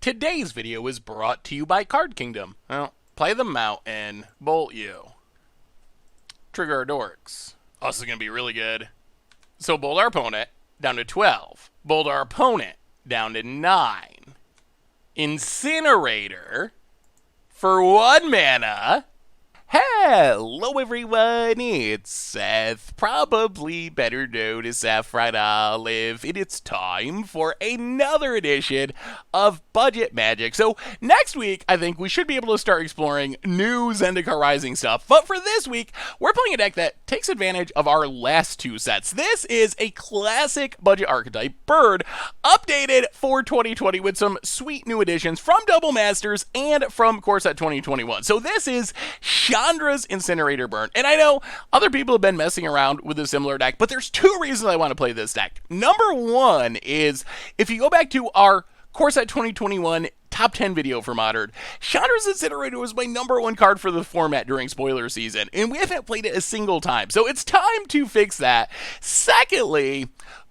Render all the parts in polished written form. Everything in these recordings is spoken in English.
Today's video is brought to you by Card Kingdom. Well, play them out and bolt you. Trigger our dorks. Oh, this is going to be really good. So bolt our opponent down to 12. Bolt our opponent down to 9. Incinerator for 1 mana. Hello everyone, it's Seth, probably better known as Saffron Olive, and it's time for another edition of Budget Magic. So next week, I think we should be able to start exploring new Zendikar Rising stuff, but for this week, we're playing a deck that takes advantage of our last 2 sets. This is a classic budget archetype, Bird, updated for 2020 with some sweet new additions from Double Masters and from Core Set 2021. So this is Chandra's Incinerator Burn. And I know other people have been messing around with a similar deck, but there's 2 reasons I want to play this deck. Number 1 is, if you go back to our Core Set 2021 top 10 video for Modern, Chandra's Incinerator was my number 1 card for the format during spoiler season, and we haven't played it a single time. So it's time to fix that. Secondly,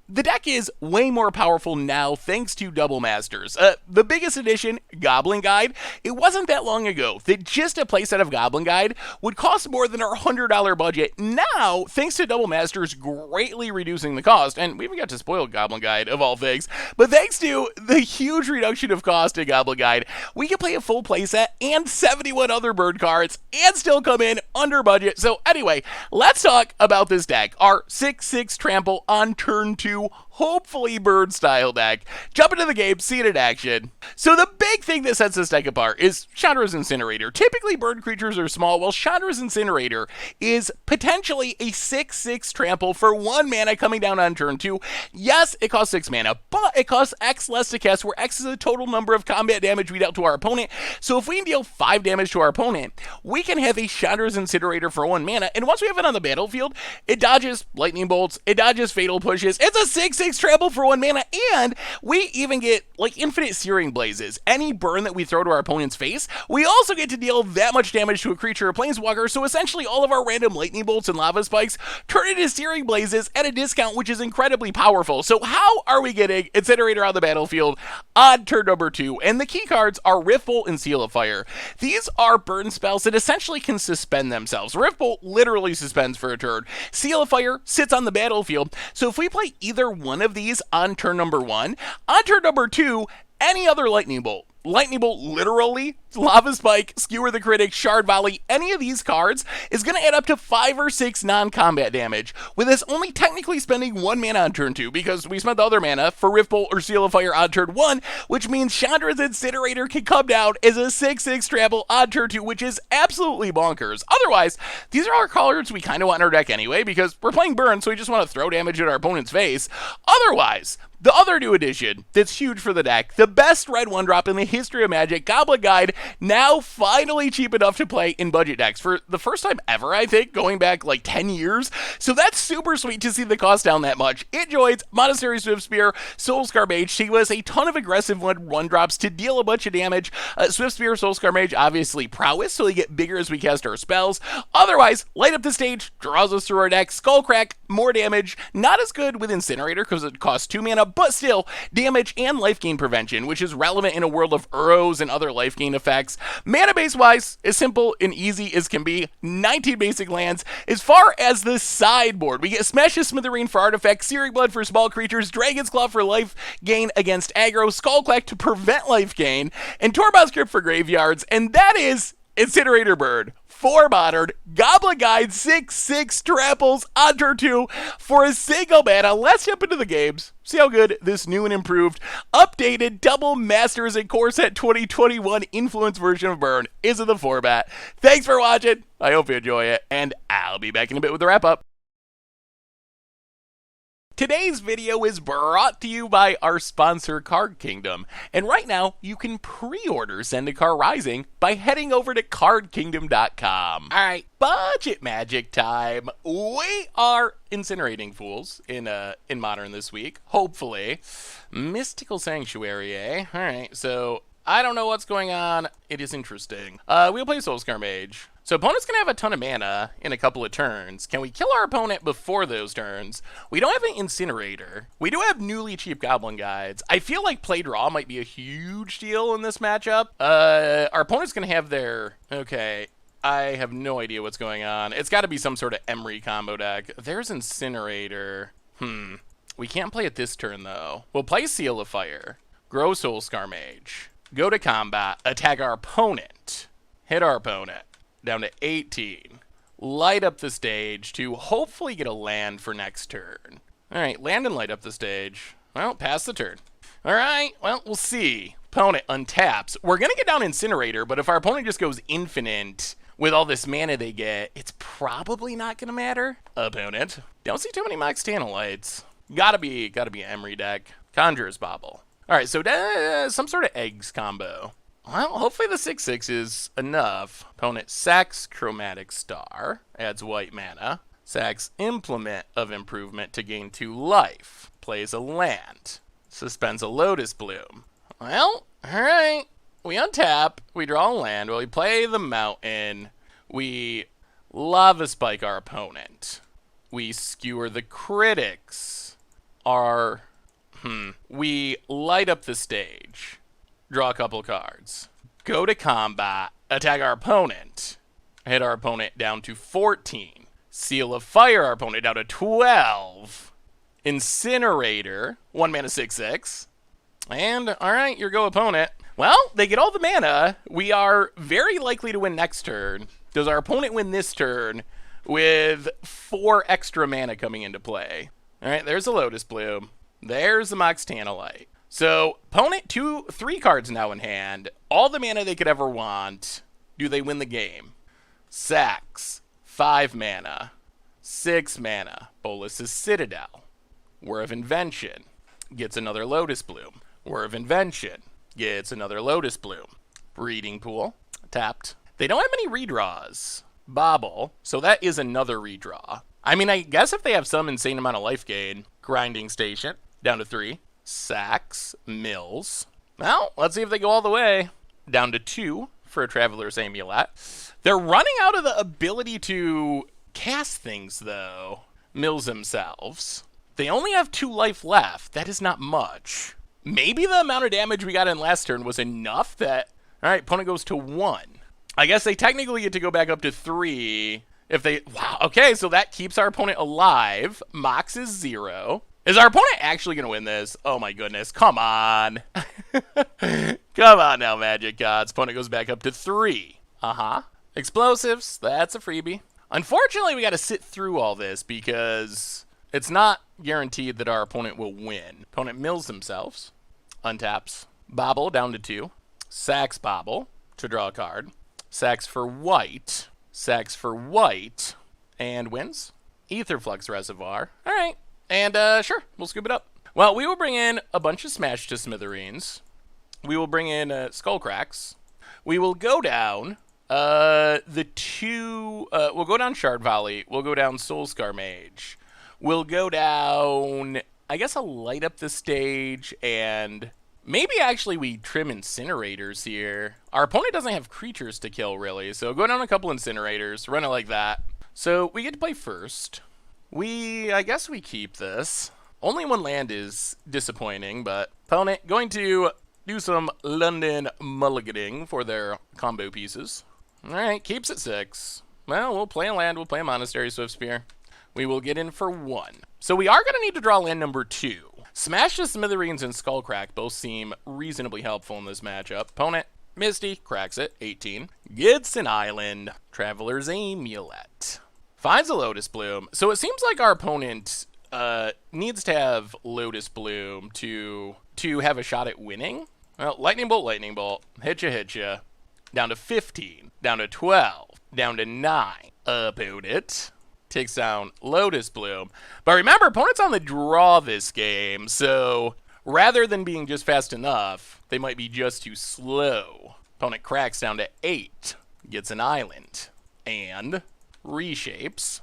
the deck is way more powerful now thanks to Double Masters. The biggest addition, Goblin Guide. It wasn't that long ago that just a playset of Goblin Guide would cost more than our $100 budget. Now, thanks to Double Masters greatly reducing the cost, and we even got to spoil Goblin Guide of all things, but thanks to the huge reduction of cost in Goblin Guide, we can play a full playset and 71 other bird cards and still come in under budget. So anyway, let's talk about this deck. Our 6/6 trample on turn 2, hopefully bird style deck. Jump into the game, see it in action. So the big thing that sets this deck apart is Chandra's Incinerator. Typically bird creatures are small, while Chandra's Incinerator is potentially a 6/6 trample for 1 mana coming down on turn 2. Yes, it costs 6 mana, but it costs X less to cast, where X is the total number of combat damage we dealt to our opponent. So if we can deal 5 damage to our opponent, we can have a Chandra's Incinerator for 1 mana, and once we have it on the battlefield, it dodges lightning bolts, it dodges fatal pushes. It's a 6/6 trample for 1 mana, and we even get like infinite searing blazes. Any burn that we throw to our opponent's face, we also get to deal that much damage to a creature or planeswalker, so essentially all of our random lightning bolts and lava spikes turn into searing blazes at a discount, which is incredibly powerful. So how are we getting Incinerator on the battlefield on turn number 2? And the key cards are Riftbolt and Seal of Fire. These are burn spells that essentially can suspend themselves. Riftbolt literally suspends for a turn. Seal of Fire sits on the battlefield, so if we play either one of these on turn number 1, on turn number 2, any other lightning bolt, literally, Lava Spike, Skewer the Critic, Shard Volley, any of these cards is going to add up to 5 or 6 non-combat damage, with us only technically spending 1 mana on turn 2, because we spent the other mana for Riftbolt or Seal of Fire on turn 1, which means Chandra's Incinerator can come down as a 6/6 trample on turn 2, which is absolutely bonkers. Otherwise, these are our cards we kind of want in our deck anyway, because we're playing burn, so we just want to throw damage at our opponent's face. Otherwise, the other new addition that's huge for the deck, the best red 1-drop in the history of Magic, Goblin Guide, now finally cheap enough to play in budget decks for the first time ever, I think, going back like 10 years. So that's super sweet to see the cost down that much. It joins Monastery Swiftspear, Soulscar Mage. She was a ton of aggressive 1-drops to deal a bunch of damage. Swiftspear, Soulscar Mage, obviously prowess, so they get bigger as we cast our spells. Otherwise, light up the stage, draws us through our deck. Skullcrack, more damage. Not as good with Incinerator because it costs 2 mana, but still, damage and life gain prevention, which is relevant in a world of Uros and other life gain effects. Mana base wise, as simple and easy as can be. 19 basic lands. As far as the sideboard, we get Smash the Smithereen for artifacts, Searing Blood for small creatures, Dragon's Claw for life gain against aggro, Skullcrack to prevent life gain, and Tormod's Crypt for graveyards, and that is Incinerator Bird for Modern. Goblin Guide 6/6 tramples on turn 2 for a single mana. Let's jump into the games, see how good this new and improved, updated Double Masters and Core Set 2021 influence version of Burn is in the format. Thanks for watching. I hope you enjoy it, and I'll be back in a bit with the wrap up. Today's video is brought to you by our sponsor, Card Kingdom. And right now, you can pre-order Zendikar Rising by heading over to cardkingdom.com. Alright, budget magic time. We are incinerating fools in Modern this week, hopefully. Mystical Sanctuary, eh? Alright, so I don't know what's going on. It is interesting. We'll play Soulscar Mage. So opponent's going to have a ton of mana in a couple of turns. Can we kill our opponent before those turns? We don't have an Incinerator. We do have newly cheap Goblin guides. I feel like play draw might be a huge deal in this matchup. Our opponent's going to have their... Okay, I have no idea what's going on. It's got to be some sort of Emery combo deck. There's Incinerator. We can't play it this turn, though. We'll play Seal of Fire. Grow Soulscar Mage. Go to combat. Attack our opponent. Hit our opponent. Down to 18. Light up the stage to hopefully get a land for next turn. Alright, land and light up the stage. Well, pass the turn. Alright, well, we'll see. Opponent untaps. We're going to get down Incinerator, but if our opponent just goes infinite with all this mana they get, it's probably not going to matter. Opponent. Don't see too many Mox Tanalites. Gotta be an Emery deck. Conjurer's Bauble. Alright, so some sort of eggs combo. Well, hopefully the 6/6 is enough. Opponent sacks Chromatic Star, adds white mana. Sacks Implement of Improvement to gain 2 life. Plays a land. Suspends a Lotus Bloom. Well, alright. We untap. We draw a land. Well, we play the Mountain. We Lava Spike our opponent. We skewer the Critics. We light up the stage. Draw a couple cards. Go to combat. Attack our opponent. Hit our opponent down to 14. Seal of Fire our opponent down to 12. Incinerator. 1 mana 6/6. And, alright, your go opponent. Well, they get all the mana. We are very likely to win next turn. Does our opponent win this turn with 4 extra mana coming into play? Alright, there's a Lotus Bloom. There's the Mox Tanalite. So, opponent 3 cards now in hand. All the mana they could ever want. Do they win the game? Sacks. 5 mana. 6 mana. Bolas's Citadel. Whir of Invention. Gets another Lotus Bloom. Whir of Invention. Gets another Lotus Bloom. Breeding Pool. Tapped. They don't have any redraws. Bauble. So that is another redraw. I mean, I guess if they have some insane amount of life gain. Grinding Station. Down to 3. Sacks, Mills. Well, let's see if they go all the way. Down to 2 for a Traveler's Amulet. They're running out of the ability to cast things, though. Mills themselves. They only have 2 life left. That is not much. Maybe the amount of damage we got in last turn was enough that... Alright, opponent goes to 1. I guess they technically get to go back up to 3 if they... Wow, okay, so that keeps our opponent alive. Mox is 0. Is our opponent actually going to win this? Oh my goodness. Come on. Come on now, Magic Gods. Opponent goes back up to 3. Explosives. That's a freebie. Unfortunately, we got to sit through all this because it's not guaranteed that our opponent will win. Opponent mills themselves. Untaps. Bauble down to 2. Sacks Bauble to draw a card. Sacks for white. Sacks for white. And wins. Aetherflux Reservoir. All right. And sure, we'll scoop it up. Well, we will bring in a bunch of Smash to Smithereens. We will bring in Skullcracks. We will go down we'll go down Shard Volley. We'll go down Soulscar Mage. We'll go down, I guess I'll light up the stage, and maybe actually we trim Incinerators here. Our opponent doesn't have creatures to kill, really, so go down a couple Incinerators, run it like that. So we get to play first. I guess we keep this. Only 1 land is disappointing, but opponent going to do some London mulliganing for their combo pieces. Alright, keeps at 6. Well, we'll play a land, we'll play a Monastery Swiftspear. We will get in for 1. So we are going to need to draw land number 2. Smash the Smithereens and Skullcrack both seem reasonably helpful in this matchup. Opponent, Misty, cracks it, 18. Gets an island. Traveler's Amulet. Finds a Lotus Bloom. So it seems like our opponent needs to have Lotus Bloom to have a shot at winning. Well, Lightning Bolt. Hitcha. Down to 15. Down to 12. Down to 9. Opponent takes down Lotus Bloom. But remember, opponent's on the draw this game, so rather than being just fast enough, they might be just too slow. Opponent cracks down to 8. Gets an island. And reshapes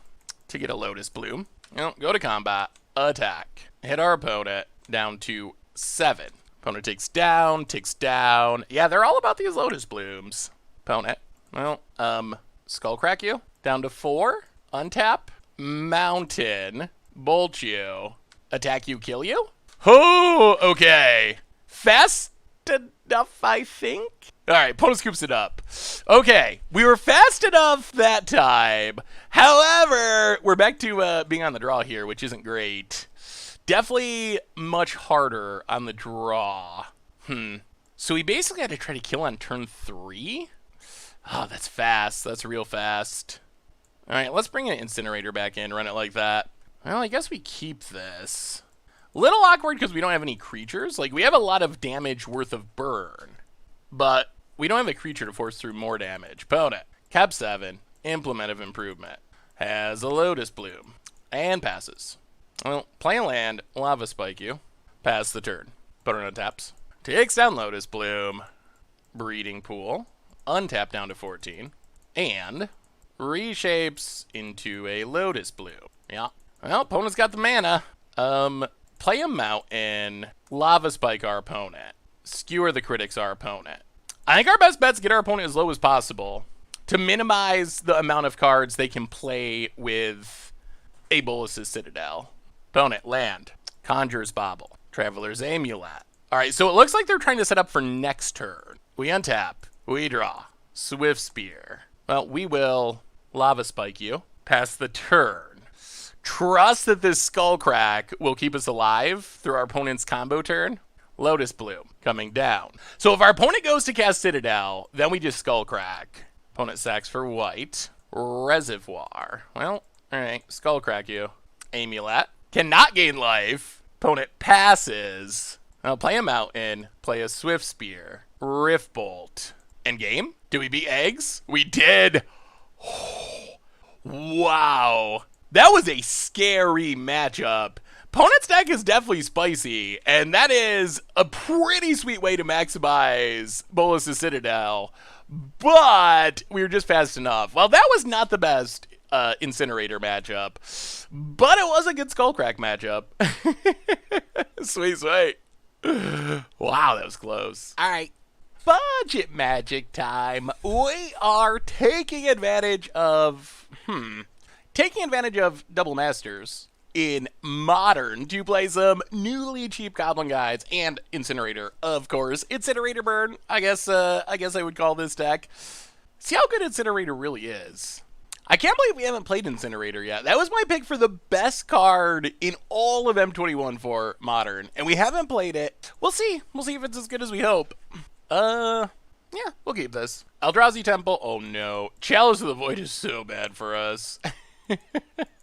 to get a Lotus Bloom. Well, go to combat. Attack. Hit our opponent down to 7. Opponent takes down. Yeah, they're all about these Lotus Blooms. Opponent. Well, Skullcrack you. Down to 4. Untap. Mountain. Bolt you. Attack you, kill you? Oh, okay. Fast enough, I think? Alright, opponent scoops it up. Okay, we were fast enough that time. However, we're back to being on the draw here, which isn't great. Definitely much harder on the draw. So we basically had to try to kill on turn 3? Oh, that's fast. That's real fast. Alright, let's bring an Incinerator back in, run it like that. Well, I guess we keep this. Little awkward because we don't have any creatures. Like, we have a lot of damage worth of burn. But we don't have a creature to force through more damage. Opponent. Cap 7. Implement of Improvement. Has a Lotus Bloom. And passes. Well, play a land. Lava Spike you. Pass the turn. Opponent untaps. Takes down Lotus Bloom. Breeding Pool. Untap down to 14. And reshapes into a Lotus Bloom. Yeah. Well, opponent's got the mana. Play a Mountain. Lava Spike our opponent. Skewer the critics our opponent. I think our best bet's get our opponent as low as possible to minimize the amount of cards they can play with a Bolas's Citadel. Opponent, land. Conjurer's Bauble. Traveler's Amulet. Alright, so it looks like they're trying to set up for next turn. We untap. We draw. Swift Spear. Well, we will Lava Spike you. Pass the turn. Trust that this Skullcrack will keep us alive through our opponent's combo turn. Lotus Bloom coming down. So if our opponent goes to cast Citadel, then we just Skullcrack. Opponent sacks for white. Reservoir. Well, alright. Skullcrack you. Amulet. Cannot gain life. Opponent passes. I'll play a Mountain. Play a Swift Spear. Rift Bolt. End game? Did we beat eggs? We did. Wow. That was a scary matchup. Opponent's deck is definitely spicy, and that is a pretty sweet way to maximize Bolas's Citadel, but we were just fast enough. Well, that was not the best Incinerator matchup, but it was a good Skullcrack matchup. Sweet, sweet. Wow, that was close. All right. Budget magic time. We are taking advantage of Double Masters in Modern to play some newly cheap Goblin guides and Incinerator, of course. Incinerator burn, I guess I would call this deck. See how good Incinerator really is. I can't believe we haven't played Incinerator yet. That was my pick for the best card in all of M21 for Modern, and we haven't played it. We'll see. We'll see if it's as good as we hope. Yeah, we'll keep this. Eldrazi Temple. Oh no. Chalice of the Void is so bad for us.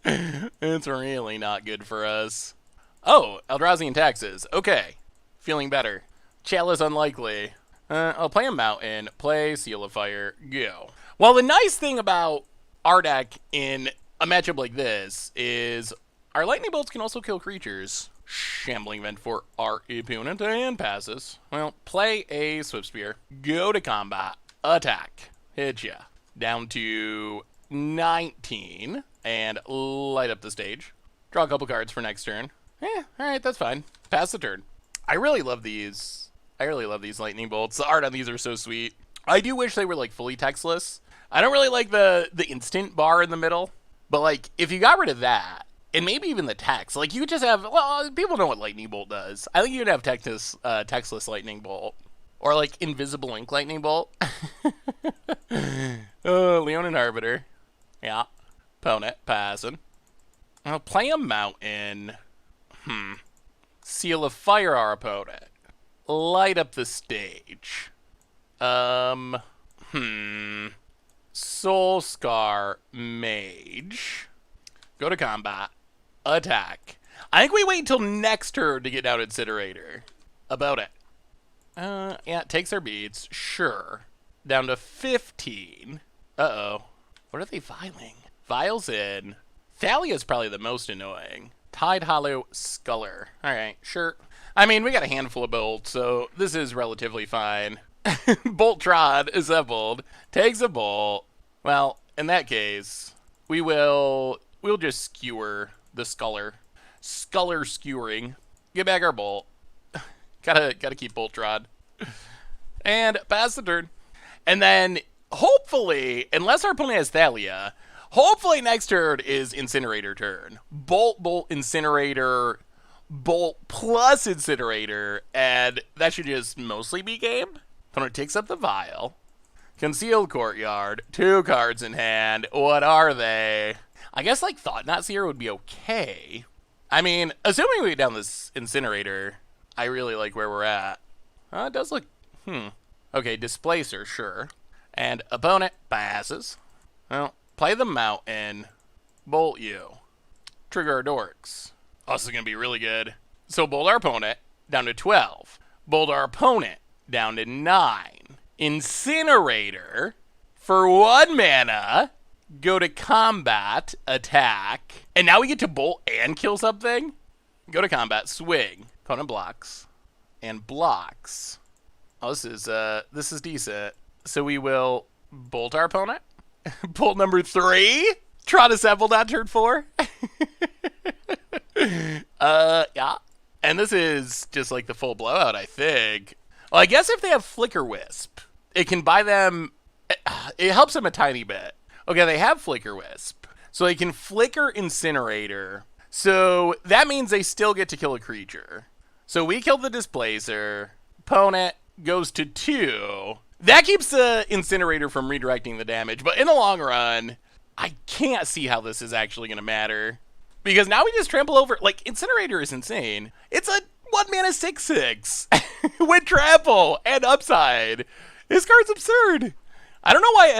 It's really not good for us. Oh, Eldrazi and taxes. Okay. Feeling better. Chalice unlikely. I'll play a Mountain. Play Seal of Fire. Go. Well, the nice thing about our deck in a matchup like this is our Lightning Bolts can also kill creatures. Shambling Vent for our opponent and passes. Well, play a Swift Spear. Go to combat. Attack. Hit ya. Down to 19. And light up the stage. Draw a couple cards for next turn. Alright, that's fine. Pass the turn. I really love these. I really love these Lightning Bolts. The art on these are so sweet. I do wish they were like fully textless. I don't really like the instant bar in the middle. But like, if you got rid of that, and maybe even the text, like you could just have, well, people know what Lightning Bolt does. I think you could have textless Lightning Bolt. Or like Invisible Ink Lightning Bolt. Leonin Arbiter. Yeah. Opponent, passing. I'll play a Mountain. Seal of Fire our opponent. Light up the stage. Soul Scar Mage. Go to combat. Attack. I think we wait until next turn to get down Incinerator. About it. Yeah, it takes our beads. Sure. Down to 15. Uh-oh. What are they filing? Vials in. Thalia's probably the most annoying. Tide Hollow Sculler. Alright, sure. I mean, we got a handful of bolts, so this is relatively fine. Boltron assembled. Takes a bolt. Well, in that case, we'll just skewer the Sculler. Sculler skewering. Get back our bolt. gotta keep Boltron. And pass the turn. And then hopefully, unless our opponent has Thalia, hopefully next turn is Incinerator turn. Bolt, Bolt, Incinerator, Bolt plus Incinerator, and that should just mostly be game. Opponent takes up the Vial. Concealed Courtyard, 2 cards in hand. What are they? I guess like Thought Knot Seer would be okay. I mean, assuming we get down this Incinerator, I really like where we're at. It does look, Okay, Displacer, sure. And opponent passes. Well, play the Mountain. Bolt you. Trigger our Dorks. Oh, this is going to be really good. So bolt our opponent down to 12. Bolt our opponent down to 9. Incinerator for 1 mana. Go to combat, attack. And now we get to bolt and kill something? Go to combat, swing. Opponent blocks. And blocks. Oh, this is decent. So we will bolt our opponent. Bolt number 3. Try to sample that turn 4. Yeah. And this is just like the full blowout, I think. Well, I guess if they have Flicker Wisp, it can buy them. It helps them a tiny bit. Okay, they have Flicker Wisp. So they can Flicker Incinerator. So that means they still get to kill a creature. So we kill the Displacer. Opponent goes to 2. That keeps the Incinerator from redirecting the damage. But in the long run, I can't see how this is actually going to matter. Because now we just trample over. Like, Incinerator is insane. It's a 1 mana 6/6 with trample and upside. This card's absurd. I don't know why it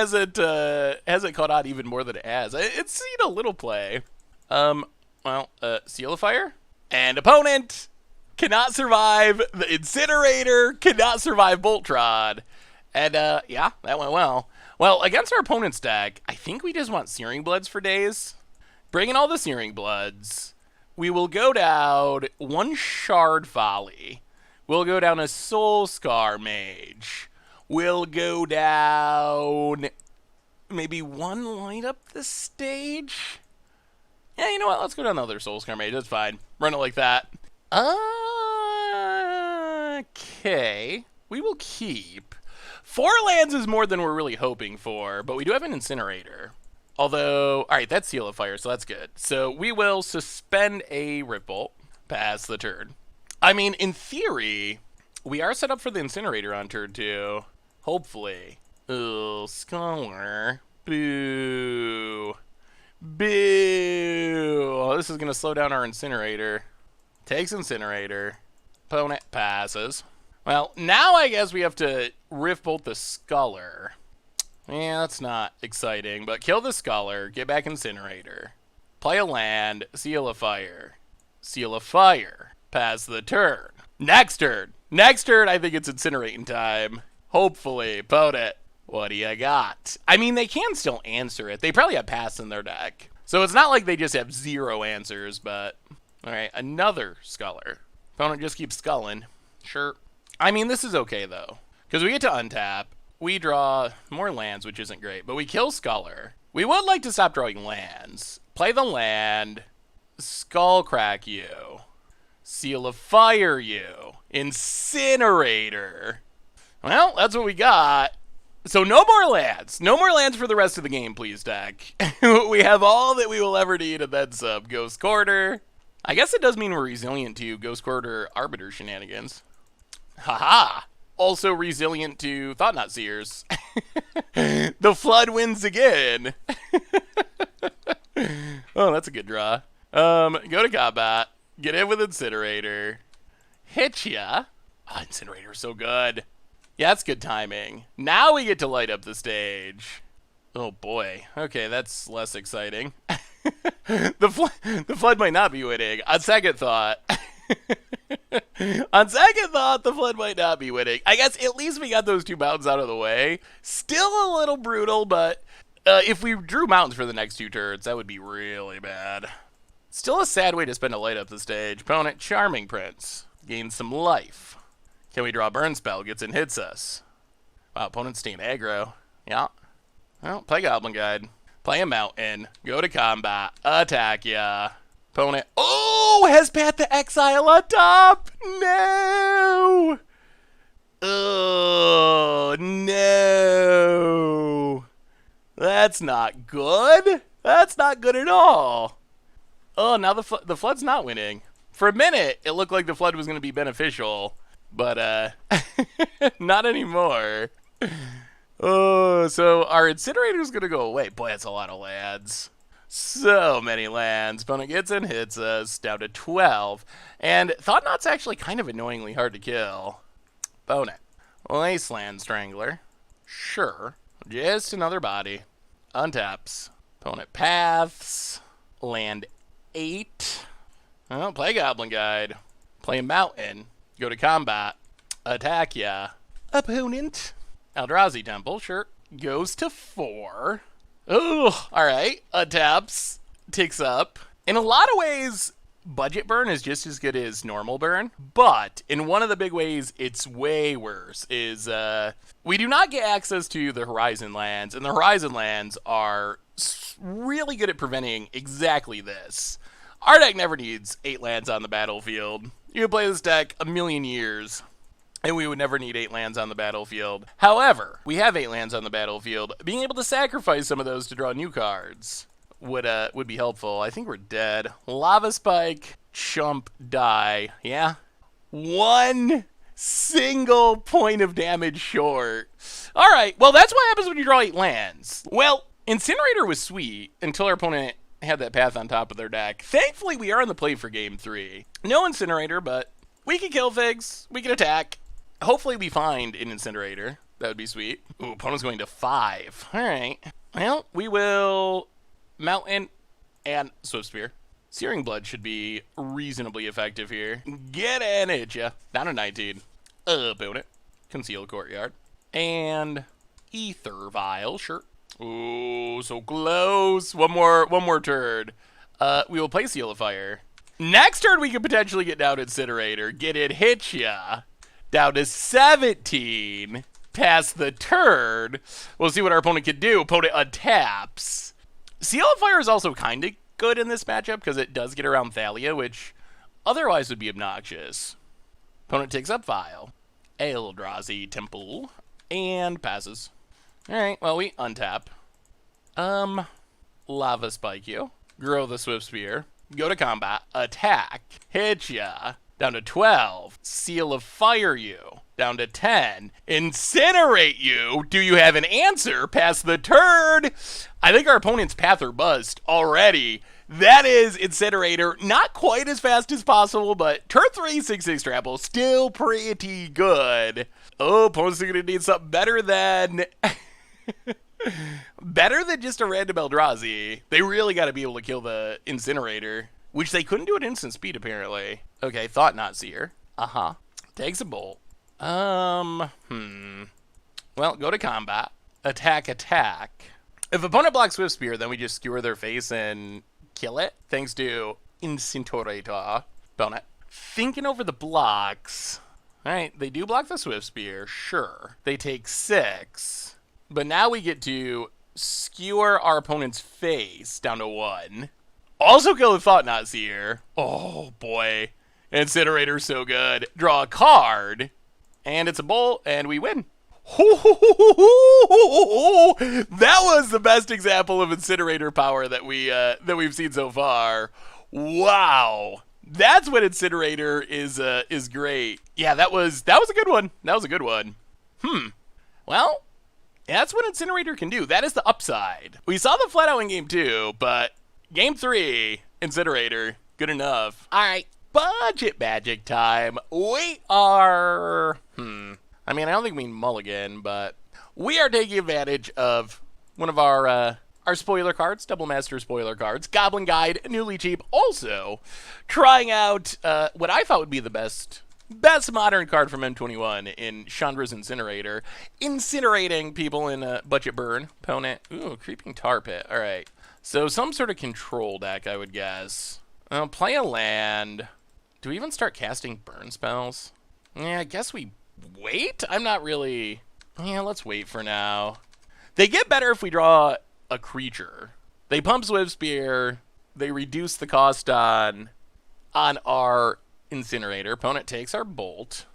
hasn't caught on even more than it has. It's seen a little play. Seal of Fire. And opponent cannot survive the Incinerator, cannot survive Boltron. And, yeah, that went well. Well, against our opponent's deck, I think we just want Searing Bloods for days. Bring in all the Searing Bloods. We will go down 1 Shard Folly. We'll go down a Soul Scar Mage. We'll go down maybe 1 Light Up the Stage. Yeah, you know what? Let's go down the other Soul Scar Mage. That's fine. Run it like that. Okay. We will keep. 4 lands is more than we're really hoping for, but we do have an Incinerator. Although, all right, that's Seal of Fire, so that's good. So we will suspend a Ripple, pass the turn. I mean, in theory, we are set up for the Incinerator on turn 2. Hopefully. Ugh, Scholar. Boo. Boo. Oh, this is going to slow down our Incinerator. Takes Incinerator. Opponent passes. Well, now I guess we have to Rift Bolt the Scholar. Yeah, that's not exciting, but kill the Scholar, get back Incinerator. Play a land, Seal of Fire. Seal of Fire. Pass the turn. Next turn. Next turn, I think it's Incinerating time. Hopefully. Opponent, what do you got? I mean, they can still answer it. They probably have Pass in their deck. So it's not like they just have 0 answers, but... Alright, another Scholar. Opponent just keeps sculling. Sure. I mean, this is okay, though. Because we get to untap. We draw more lands, which isn't great. But we kill Scholar. We would like to stop drawing lands. Play the land. Skullcrack you. Seal of Fire you. Incinerator. Well, that's what we got. So no more lands. No more lands for the rest of the game, please, deck. We have all that we will ever need and then some. Ghost Quarter. I guess it does mean we're resilient to Ghost Quarter Arbiter shenanigans. Haha. Also resilient to Thought Knot Seers. The Flood wins again. Oh, that's a good draw. Go to combat. Get in with Incinerator. Hit ya. Oh, Incinerator's so good. Yeah, that's good timing. Now we get to light up the stage. Oh boy. Okay, that's less exciting. The Flood might not be winning. On second thought. On second thought, the Flood might not be winning. I guess at least we got those 2 mountains out of the way. Still a little brutal, but if we drew mountains for the next 2 turns, that would be really bad. Still a sad way to spend a light up the stage. Opponent, Charming Prince. Gains some life. Can we draw a burn spell? Gets and hits us. Wow, opponent's staying aggro. Yeah. Well, play Goblin Guide. Play a mountain. Go to combat. Attack ya. Opponent. Oh, has Path to Exile on top. No. Oh, no. That's not good. That's not good at all. Oh, now the flood's not winning. For a minute, it looked like the flood was going to be beneficial, but not anymore. Oh, so our Incinerator's going to go away. Boy, that's a lot of lands. So many lands. Opponent gets and hits us down to 12. And Thought-Knot's actually kind of annoyingly hard to kill. Opponent. Wasteland Strangler. Sure. Just another body. Untaps. Opponent paths. Land 8. Oh, play Goblin Guide. Play Mountain. Go to combat. Attack ya. Opponent. Eldrazi Temple, sure. Goes to 4. Oh, alright. Untaps. Ticks up. In a lot of ways, budget burn is just as good as normal burn. But in one of the big ways, it's way worse. Is we do not get access to the Horizon lands. And the Horizon lands are really good at preventing exactly this. Our deck never needs 8 lands on the battlefield. You could play this deck a million years, and we would never need 8 lands on the battlefield. However, we have 8 lands on the battlefield. Being able to sacrifice some of those to draw new cards would be helpful. I think we're dead. Lava Spike, chump, die. Yeah? 1 single point of damage short. All right, well, that's what happens when you draw 8 lands. Well, Incinerator was sweet until our opponent had that path on top of their deck. Thankfully, we are in the play for game 3. No Incinerator, but we can kill things. We can attack. Hopefully, we find an Incinerator. That would be sweet. Ooh, opponent's going to 5. All right. Well, we will Mountain and Swift Spear. Searing Blood should be reasonably effective here. Get in it, ya. Down to 19. Opponent. Conceal Courtyard. And Ether Vial, sure. Ooh, so close. One more turn. We will play Seal of Fire. Next turn, we could potentially get down Incinerator. Get it, hit ya. Down to 17. Pass the turn. We'll see what our opponent can do. Opponent untaps. Seal of Fire is also kind of good in this matchup because it does get around Thalia, which otherwise would be obnoxious. Opponent takes up Vial. Eldrazi Temple. And passes. Alright, well, we untap. Lava Spike you. Grow the Swift Spear. Go to combat. Attack. Hit ya. Down to 12. Seal of Fire you. Down to 10. Incinerate you. Do you have an answer? Pass the turn. I think our opponent's path or bust already. That is Incinerator. Not quite as fast as possible, but turn 3, 6/6 trample. Still pretty good. Oh, opponent's going to need something better than... better than just a random Eldrazi. They really got to be able to kill the Incinerator, which they couldn't do at instant speed, apparently. Okay, Thought-Knot Seer. Uh-huh. Takes a bolt. Well, go to combat. Attack, attack. If opponent blocks Swift Spear, then we just skewer their face and kill it, thanks to Incinerator. Opponent. Thinking over the blocks. Alright, they do block the Swift Spear, sure. They take 6. But now we get to skewer our opponent's face down to 1. Also kill the Thought-Knot Seer. Oh, boy. Incinerator's so good. Draw a card. And it's a bolt, and we win. That was the best example of Incinerator power that we've seen so far. Wow. That's when Incinerator is great. Yeah, that was a good one. That was a good one. Well, that's what Incinerator can do. That is the upside. We saw the flat out in game 2, but game 3, Incinerator, good enough. All right, budget magic time. We are, I mean, I don't think we mulligan, but we are taking advantage of one of our spoiler cards, Double Master spoiler cards, Goblin Guide, newly cheap. Also, trying out what I thought would be the best modern card from M21 in Chandra's Incinerator. Incinerating people in a budget burn. Opponent. Ooh, Creeping Tar Pit. All right. So some sort of control deck, I would guess. Play a land. Do we even start casting burn spells? Yeah, I guess we wait? I'm not really... Yeah, let's wait for now. They get better if we draw a creature. They pump Swift Spear. They reduce the cost on our Incinerator. Opponent takes our Bolt.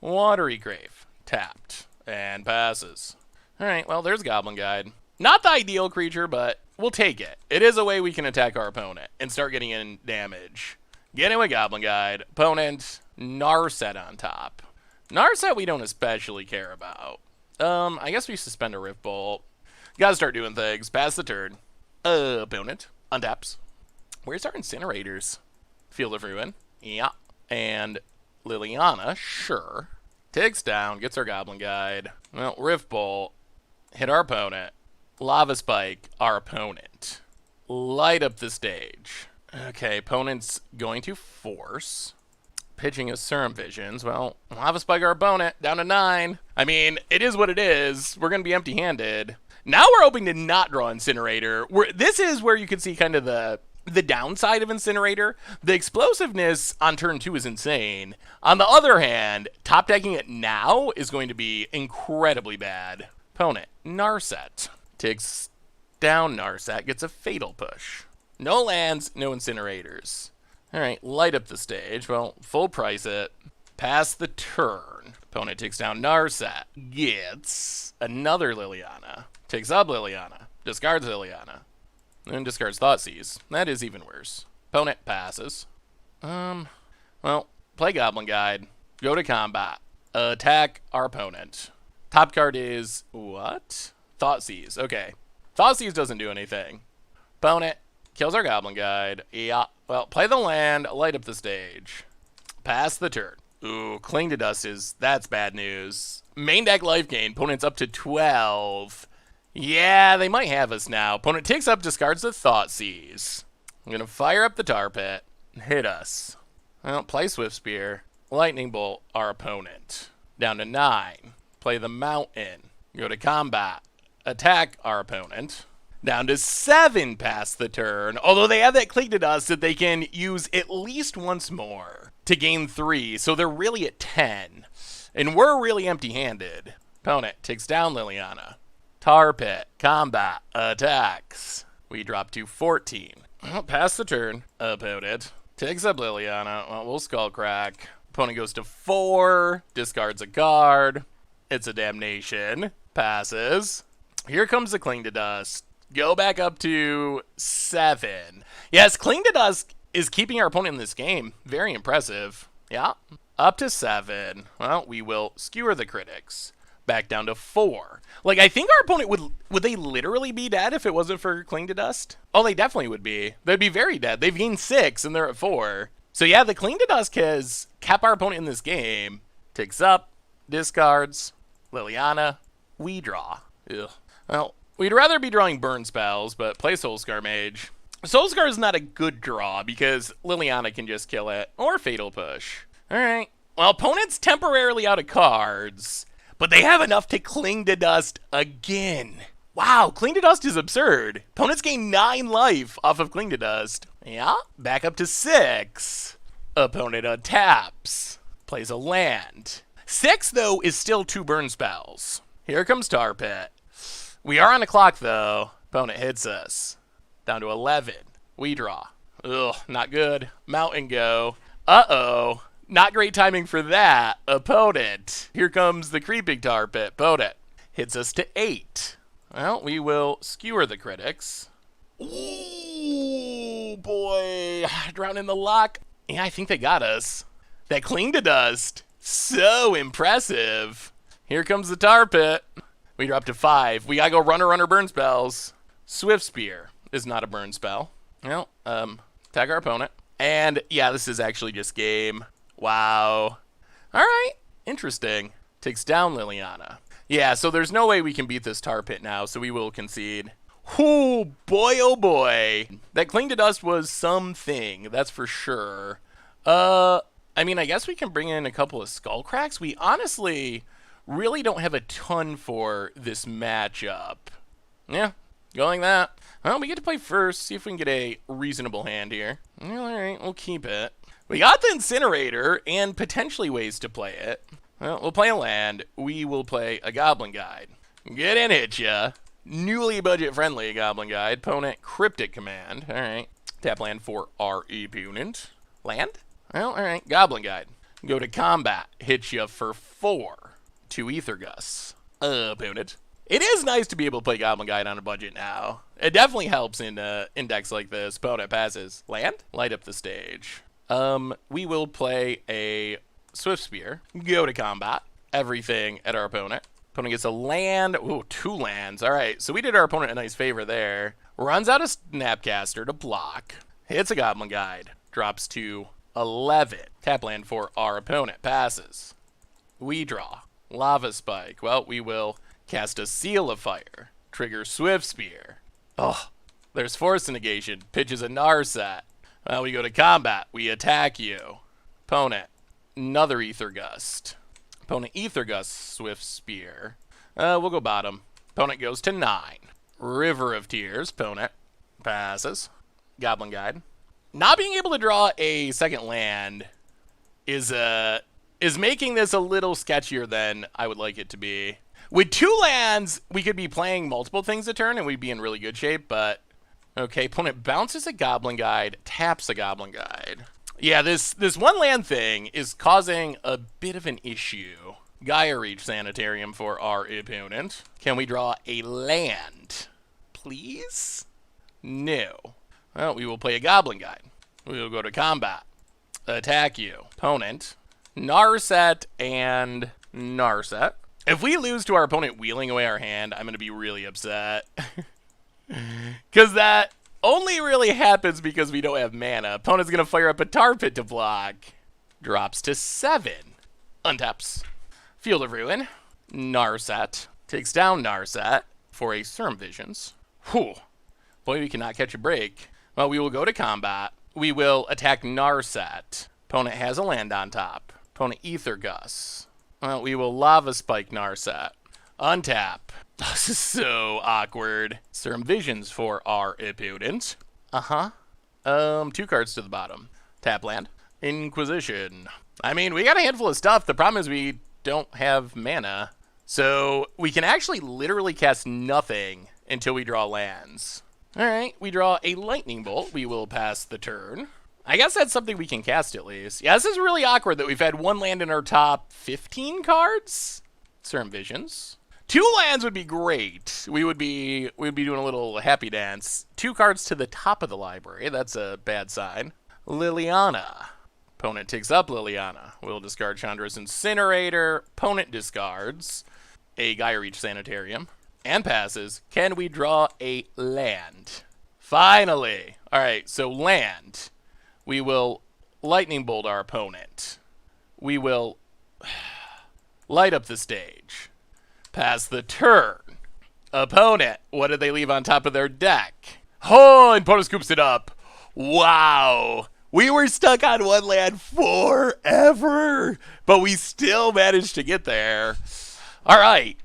Watery Grave. Tapped. And passes. Alright, well, there's Goblin Guide. Not the ideal creature, but we'll take it. It is a way we can attack our opponent and start getting in damage. Get in with Goblin Guide. Opponent, Narset on top. Narset we don't especially care about. I guess we suspend a Rift Bolt. Gotta start doing things. Pass the turn. Opponent, untaps. Where's our Incinerators? Field of Ruin. Yeah. And Liliana, sure. Takes down, gets our Goblin Guide. Well, Rift Bolt. Hit our opponent. Lava Spike, our opponent. Light up the stage. Okay, opponent's going to force. Pitching his Serum Visions. Well, Lava Spike our opponent, down to 9. I mean, it is what it is. We're going to be empty-handed. Now we're hoping to not draw Incinerator. This is where you can see kind of the downside of Incinerator. The explosiveness on turn 2 is insane. On the other hand, top decking it now is going to be incredibly bad. Opponent, Narset. Takes down Narset, gets a Fatal Push. No lands, no Incinerators. Alright, light up the stage. Well, full price it. Pass the turn. Opponent takes down Narset. Gets another Liliana. Takes up Liliana. Discards Liliana. And discards Thoughtseize. That is even worse. Opponent passes. Well, play Goblin Guide. Go to combat. Attack our opponent. Top card is what? Thoughtseize. Okay. Thoughtseize doesn't do anything. Opponent kills our Goblin Guide. Yeah. Well, play the land, light up the stage. Pass the turn. Ooh, Cling to Dust that's bad news. Main deck life gain. Opponent's up to 12. Yeah, they might have us now. Opponent takes up, discards the Thoughtseize. I'm going to fire up the Tar Pit. Hit us. Well, play Swift Spear. Lightning Bolt our opponent. Down to 9. Play the Mountain. Go to combat. Attack our opponent. Down to 7 past the turn. Although they have that Cling to Dust that they can use at least once more to gain 3. So they're really at 10. And we're really empty-handed. Opponent takes down Liliana. Tar Pit. Combat. Attacks. We drop to 14. Well, pass the turn. Opponent takes up Liliana. Well, we'll Skullcrack. Opponent goes to 4. Discards a card. It's a Damnation. Passes. Here comes the Cling to Dust. Go back up to 7. Yes, Cling to Dust is keeping our opponent in this game. Very impressive. Yeah. Up to 7. Well, we will skewer the critics. Back down to 4. Like, I think our opponent would they literally be dead if it wasn't for Cling to Dust? Oh, they definitely would be. They'd be very dead. They've gained 6 and they're at 4. So yeah, the Cling to Dust has kept our opponent in this game. Takes up, discards, Liliana, we draw. Ugh. Well, we'd rather be drawing burn spells, but play Soulscar Mage. Soulscar is not a good draw because Liliana can just kill it, or Fatal Push. Alright. Well, opponent's temporarily out of cards, but they have enough to Cling to Dust again. Wow, Cling to Dust is absurd. Opponents gain 9 life off of Cling to Dust. Yeah, back up to 6. Opponent untaps. Plays a land. 6, though, is still 2 burn spells. Here comes Tar Pit. We are on a clock, though. Opponent hits us. Down to 11. We draw. Ugh, not good. Mountain go. Uh-oh. Not great timing for that. Opponent. Here comes the creeping Tar Pit. Opponent hits us to 8. Well, we will skewer the critics. Ooh, boy. Drown in the lock. Yeah, I think they got us. That Cling to Dust. So impressive. Here comes the Tar Pit. We drop to 5. We gotta go runner burn spells. Swift Spear is not a burn spell. Well, tag our opponent. And yeah, this is actually just game. Wow. Alright, interesting. Takes down Liliana. Yeah, so there's no way we can beat this Tar Pit now, so we will concede. Oh boy. That Cling to Dust was something, that's for sure. I mean, I guess we can bring in a couple of Skullcracks. We honestly really don't have a ton for this matchup. Yeah, going that. Well, we get to play first, see if we can get a reasonable hand here. Alright, we'll keep it. We got the Incinerator and potentially ways to play it. Well, we'll play a land. We will play a Goblin Guide. Get in it, ya. Newly budget-friendly Goblin Guide. Opponent, Cryptic Command. Alright. Tap land for our opponent. Land? Well, alright. Goblin Guide. Go to combat. Hit ya for 4. 2 Aether Gusts. Opponent. It is nice to be able to play Goblin Guide on a budget now. It definitely helps in index like this. Opponent passes. Land? Light up the stage. We will play a Swift Spear. Go to combat. Everything at our opponent. Opponent gets a land. Ooh, 2 lands. All right, so we did our opponent a nice favor there. Runs out a Snapcaster to block. Hits a Goblin Guide. Drops to 11. Tap land for our opponent. Passes. We draw. Lava Spike. Well, we will cast a Seal of Fire. Trigger Swift Spear. Oh, there's Force Negation. Pitches a Narset. Well, we go to combat. We attack you. Opponent. Another Ether Gust. Opponent Ether Gust Swift Spear. We'll go bottom. Opponent goes to 9. River of Tears. Opponent passes. Goblin Guide. Not being able to draw a second land is making this a little sketchier than I would like it to be. With 2 lands, we could be playing multiple things a turn and we'd be in really good shape, but okay, opponent bounces a Goblin Guide, taps a Goblin Guide. Yeah, this 1 land thing is causing a bit of an issue. Gaia Reach Sanitarium for our opponent. Can we draw a land? Please? No. Well, we will play a Goblin Guide. We will go to combat. Attack you. Opponent. Narset and Narset. If we lose to our opponent wheeling away our hand, I'm going to be really upset. Because that only really happens because we don't have mana. Opponent's going to fire up a Tar Pit to block. Drops to 7. Untaps. Field of Ruin. Narset. Takes down Narset for a Serum Visions. Whew. Boy, we cannot catch a break. Well, we will go to combat. We will attack Narset. Opponent has a land on top. Opponent Ether Gust. Well, we will Lava Spike Narset. Untap. This is so awkward. Serum Visions for our opponent. 2 cards to the bottom. Tap land. Inquisition. I mean, we got a handful of stuff. The problem is we don't have mana. So we can actually literally cast nothing until we draw lands. Alright, we draw a Lightning Bolt. We will pass the turn. I guess that's something we can cast at least. Yeah, this is really awkward that we've had 1 land in our top 15 cards. Serum Visions. 2 lands would be great. We'd be doing a little happy dance. 2 cards to the top of the library. That's a bad sign. Liliana. Opponent takes up Liliana. We'll discard Chandra's Incinerator. Opponent discards a Gaia Reach Sanitarium and passes. Can we draw a land? Finally. All right, so land. We will Lightning Bolt our opponent. We will light up the stage. Pass the turn. Opponent, what did they leave on top of their deck? Oh, and opponent scoops it up. Wow. We were stuck on 1 land forever, but we still managed to get there. All right.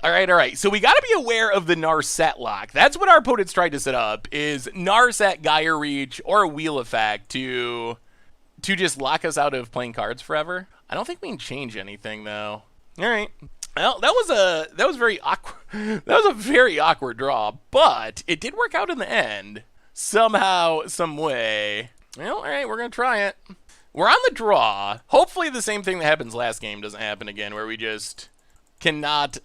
So we got to be aware of the Narset lock. That's what our opponents tried to set up, is Narset, Gaia Reach, or a Wheel Effect to just lock us out of playing cards forever. I don't think we can change anything, though. All right. Well, that was very awkward. That was a very awkward draw, but it did work out in the end. Somehow, some way. Well, all right, we're going to try it. We're on the draw. Hopefully the same thing that happens last game doesn't happen again, where we just cannot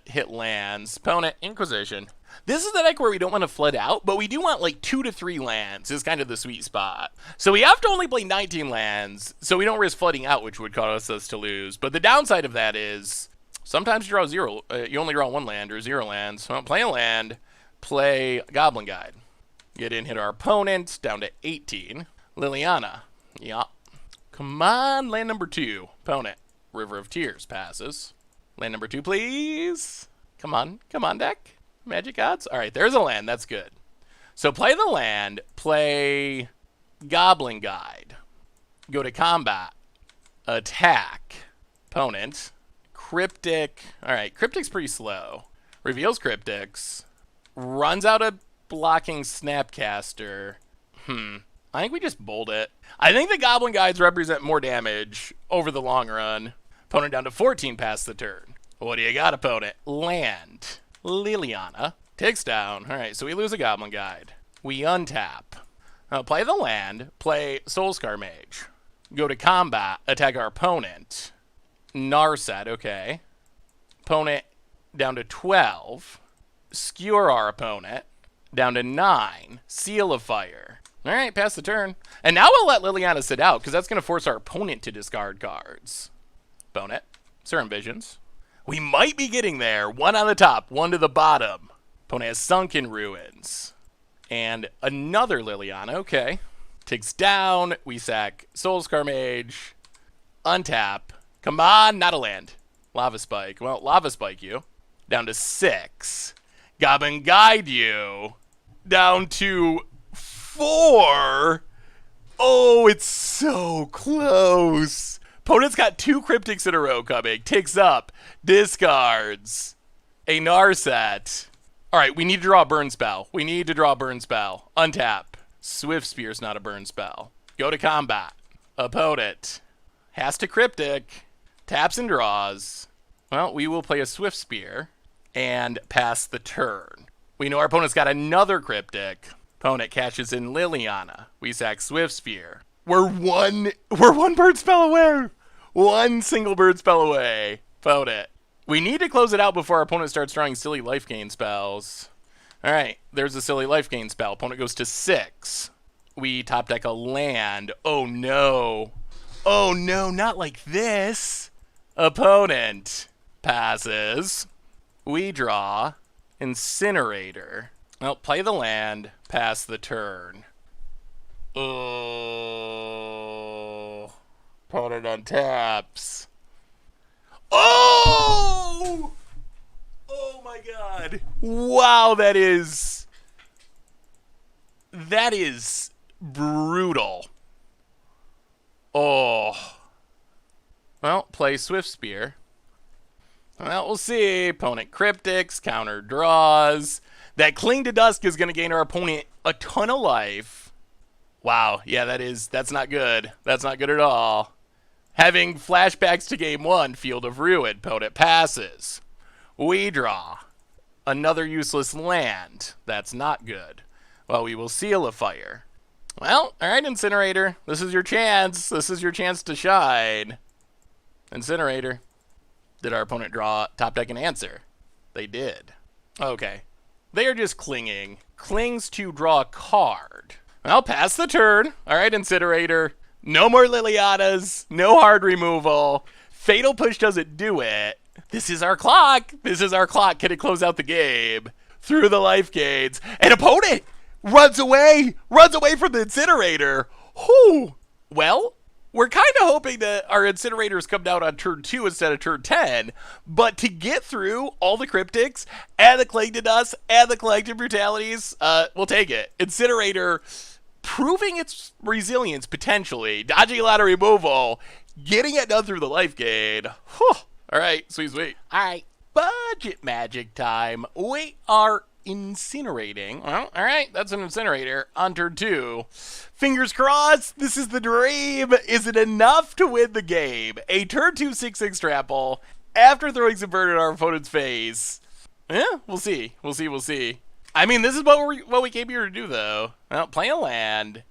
hit lands. Opponent, Inquisition. This is the deck where we don't want to flood out, but we do want like 2 to 3 lands is kind of the sweet spot. So we have to only play 19 lands, so we don't risk flooding out, which would cause us to lose. But the downside of that is sometimes you draw 0. You only draw 1 land or 0 lands. So play a land, play Goblin Guide. Get in, hit our opponent, down to 18. Liliana. Yeah. Come on, land number 2. Opponent. River of Tears passes. Land number 2, please. Come on, deck. Magic odds. All right, there's a land. That's good. So play the land. Play Goblin Guide. Go to combat. Attack. Opponent. Cryptic. All right, Cryptic's pretty slow. Reveals Cryptics. Runs out a blocking Snapcaster. I think we just bold it. I think the Goblin Guides represent more damage over the long run. Opponent down to 14 past the turn. What do you got, opponent? Land. Liliana. Takes down. All right, so we lose a Goblin Guide. We untap. Play the land. Play Soulscar Mage. Go to combat. Attack our opponent. Narset, okay. Opponent down to 12. skewer our opponent down to 9. Seal of Fire. All right, pass the turn. And now we'll let Liliana sit out, because that's going to force our opponent to discard cards. Opponent. Serum Visions. We might be getting there. 1 on the top, 1 to the bottom. Opponent has Sunken Ruins. And another Liliana. Okay. Takes down. We sack Soulscar Mage. Untap. Come on, not a land. Lava Spike. Well, Lava Spike you. Down to 6. Goblin Guide you. Down to 4. Oh, it's so close. Opponent's got 2 Cryptics in a row coming. Takes up. Discards. A Narset. Alright, we need to draw a burn spell. We need to draw a burn spell. Untap. Swift Spear's not a burn spell. Go to combat. Opponent has to Cryptic. Taps and draws. Well, we will play a Swift Spear and pass the turn. We know our opponent's got another Cryptic. Opponent cashes in Liliana. We sack Swift Spear. We're one bird spell away. 1 single bird spell away. Opponent. We need to close it out before our opponent starts drawing silly life gain spells. Alright, there's a silly life gain spell. Opponent goes to 6. We top deck a land. Oh no. Oh no, not like this. Opponent passes. We draw Incinerator. Well, play the land, pass the turn. Oh. Opponent untaps. Oh! Oh my god. Wow, that is brutal. Oh. Well, play Swift Spear. Well, we'll see. Opponent Cryptics, counter draws. That Cling to Dusk is going to gain our opponent a ton of life. Wow, yeah, that's not good. That's not good at all. Having flashbacks to game 1, Field of Ruin. Opponent passes. We draw. Another useless land. That's not good. Well, we will Seal of Fire. Well, alright, Incinerator. This is your chance. This is your chance to shine. Incinerator. Did our opponent draw top deck an answer? They did. Okay. They are just clinging. Clings to draw a card. Well, pass the turn. Alright, Incinerator. No more Lilianas. No hard removal. Fatal Push doesn't do it. This is our clock. This is our clock. Can it close out the game? Through the life gains. And opponent runs away. Runs away from the Incinerator. Whew. Well, we're kind of hoping that our Incinerators come down on turn 2 instead of turn 10. But to get through all the Cryptics and the Cling to Dust and the Collective Brutalities, we'll take it. Incinerator proving its resilience potentially. Dodging a lot of removal. Getting it done through the life gain. Whew. All right, sweet. All right, budget magic time. We are incinerating. Well, all right, that's an Incinerator on turn 2. Fingers crossed, this is the dream. Is it enough to win the game? A turn 2 6/6 trample after throwing Subvert at our opponent's face. Yeah, we'll see. We'll see. I mean, this is what we came here to do, though. Well, play a land.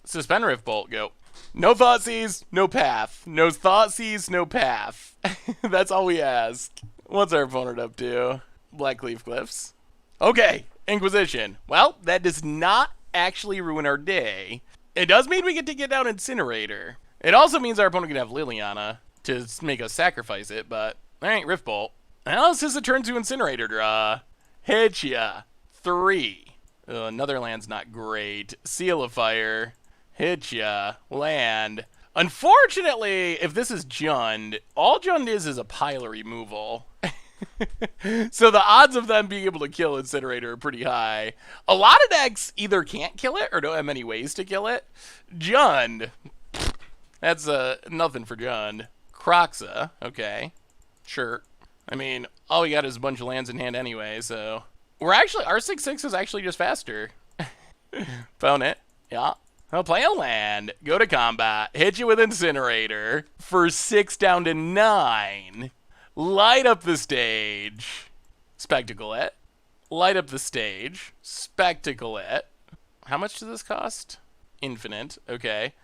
Suspend Rift Bolt, go. No Thoughtseize, no path. No Thoughtseize, no path. That's all we ask. What's our opponent up to? Blackleaf Cliffs. Okay, Inquisition. Well, that does not actually ruin our day. It does mean we get to get down Incinerator. It also means our opponent can have Liliana to make us sacrifice it, but alright, Rift Bolt. Well, this is a turn 2 Incinerator draw. Hit ya. 3. Another land's not great. Seal of Fire. Hit ya. Land. Unfortunately, if this is Jund, all Jund is a pile of removal. So the odds of them being able to kill Incinerator are pretty high. A lot of decks either can't kill it or don't have many ways to kill it. Jund. That's nothing for Jund. Croxa. Okay. Sure. I mean, all we got is a bunch of lands in hand anyway, so... We're actually... Our 6/6 is actually just faster. Found it. Yeah. I'll play a land. Go to combat. Hit you with Incinerator. For 6 down to 9. Light up the stage. Spectacle it. Light up the stage. Spectacle it. How much does this cost? Infinite. Okay.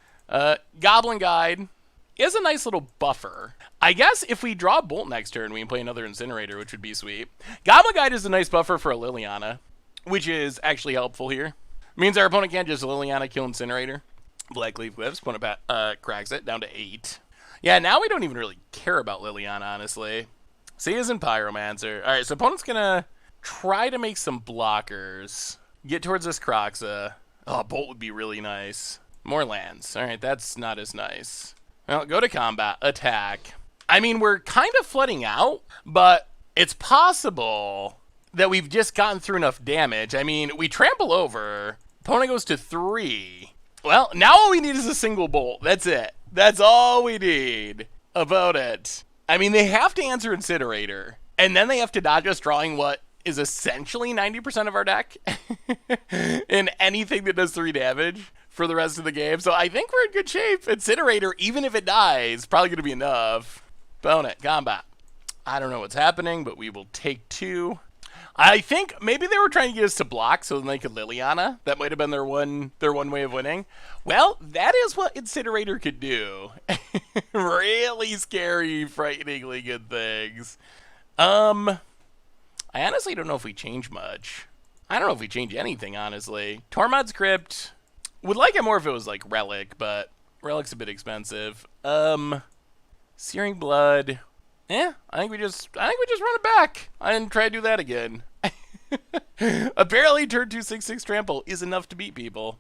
Goblin Guide. is a nice little buffer. I guess if we draw Bolt next turn, we can play another Incinerator, which would be sweet. Goblin Guide is a nice buffer for a Liliana, which is actually helpful here. Means our opponent can't just Liliana kill Incinerator. Black Leaf Cliffs, opponent cracks it down to 8. Yeah, now we don't even really care about Liliana, honestly. Season Pyromancer. Alright, so opponent's gonna try to make some blockers. Get towards this Croxa. Oh, Bolt would be really nice. More lands. Alright, that's not as nice. Well, go to combat. Attack. I mean, we're kind of flooding out, but it's possible that we've just gotten through enough damage. I mean, we trample over. Opponent goes to 3. Well, now all we need is a single Bolt. That's it. That's all we need about it. I mean, they have to answer Incinerator, and then they have to dodge us drawing what is essentially 90% of our deck in anything that does 3 damage for the rest of the game. So I think we're in good shape. Incinerator, even if it dies, probably going to be enough. Opponent, combat. I don't know what's happening, but we will take 2. I think maybe they were trying to get us to block so then they could Liliana. That might have been their one way of winning. Well, that is what Incinerator could do. Really scary, frighteningly good things. I honestly don't know if we change much. I don't know if we change anything, honestly. Tormod's Crypt. Would like it more if it was like Relic, but Relic's a bit expensive. Searing Blood. I think we just run it back and try to do that again. Apparently turn 2 6/6 trample is enough to beat people.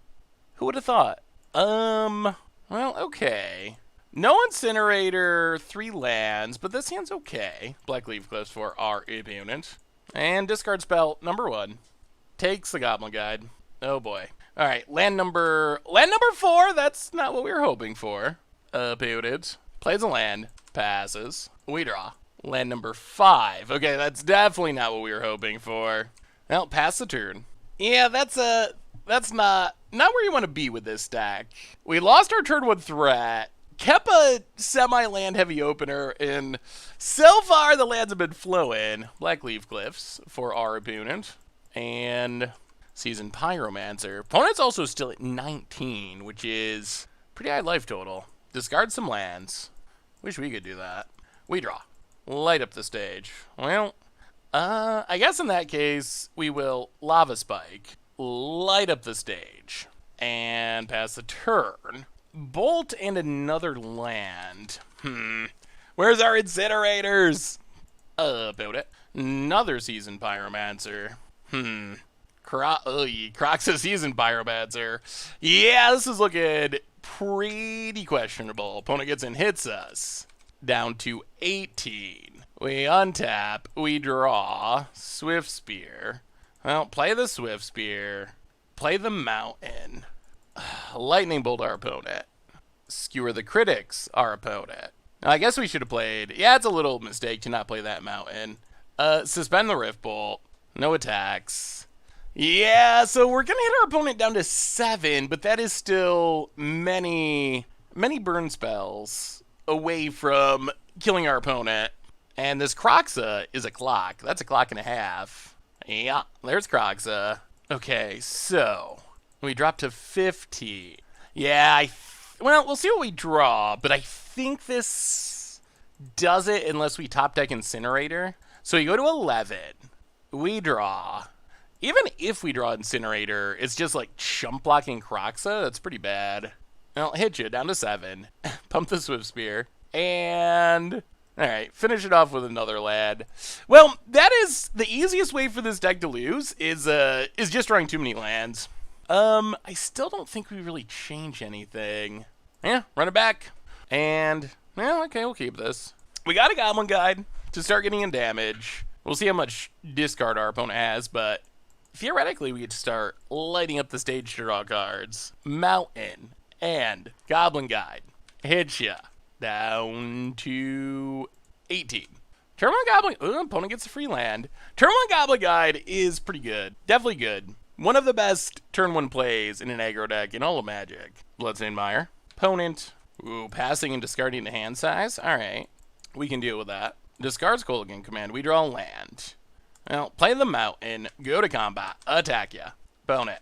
Who would have thought? Well, okay. No Incinerator, 3 lands, but this hand's okay. Black Leaf Cliffs for our opponent. And discard spell number 1. Takes the Goblin Guide. Oh boy. Alright, land number 4, that's not what we were hoping for. Opponent. Plays a land. Passes. We draw. Land number 5. Okay, that's definitely not what we were hoping for. Well, pass the turn. Yeah, that's not where you want to be with this deck. We lost our turn 1 threat, kept a semi-land heavy opener, and so far the lands have been flowing. Black Leaf Cliffs for our opponent. And Season Pyromancer. Opponent's also still at 19, which is pretty high life total. Discard some lands. Wish we could do that. We draw. Light up the stage. Well, I guess in that case, we will Lava Spike. Light up the stage. And pass the turn. Bolt and another land. Where's our Incinerators? About it. Another Season Pyromancer. Croxa Season Pyromancer. Yeah, this is looking pretty questionable. Opponent gets in, hits us. Down to 18. We untap. We draw. Swift Spear. Well, play the Swift Spear. Play the Mountain. Lightning Bolt our opponent. Skewer the Critics our opponent. Now, I guess we should have played... Yeah, it's a little mistake to not play that Mountain. Suspend the Rift Bolt. No attacks. Yeah, so we're going to hit our opponent down to 7, but that is still many burn spells away from killing our opponent. And this Croxa is a clock. That's a clock and a half. Yeah, there's Croxa. Okay, so we drop to 15. Yeah, well, we'll see what we draw, but I think this does it unless we top deck Incinerator. So we go to 11. We draw. Even if we draw Incinerator, it's just like chump blocking Croxa. That's pretty bad. Well, hit you down to 7. Pump the Swift Spear. And... alright, finish it off with another land. Well, that is the easiest way for this deck to lose, is just drawing too many lands. I still don't think we really change anything. Yeah, run it back. And, well, okay, we'll keep this. We got a Goblin Guide to start getting in damage. We'll see how much discard our opponent has, but theoretically we could start lighting up the stage to draw cards. Mountain and Goblin Guide. Hit ya. Down to 18. Turn 1 Goblin... opponent gets a free land. Turn 1 Goblin Guide is pretty good. Definitely good. One of the best turn 1 plays in an aggro deck in all of Magic. Bloodstained Mire. Opponent. Ooh, passing and discarding the hand size. Alright. We can deal with that. Discards Kolaghan Command. We draw a land. Well, play the Mountain. Go to combat. Attack ya. Opponent.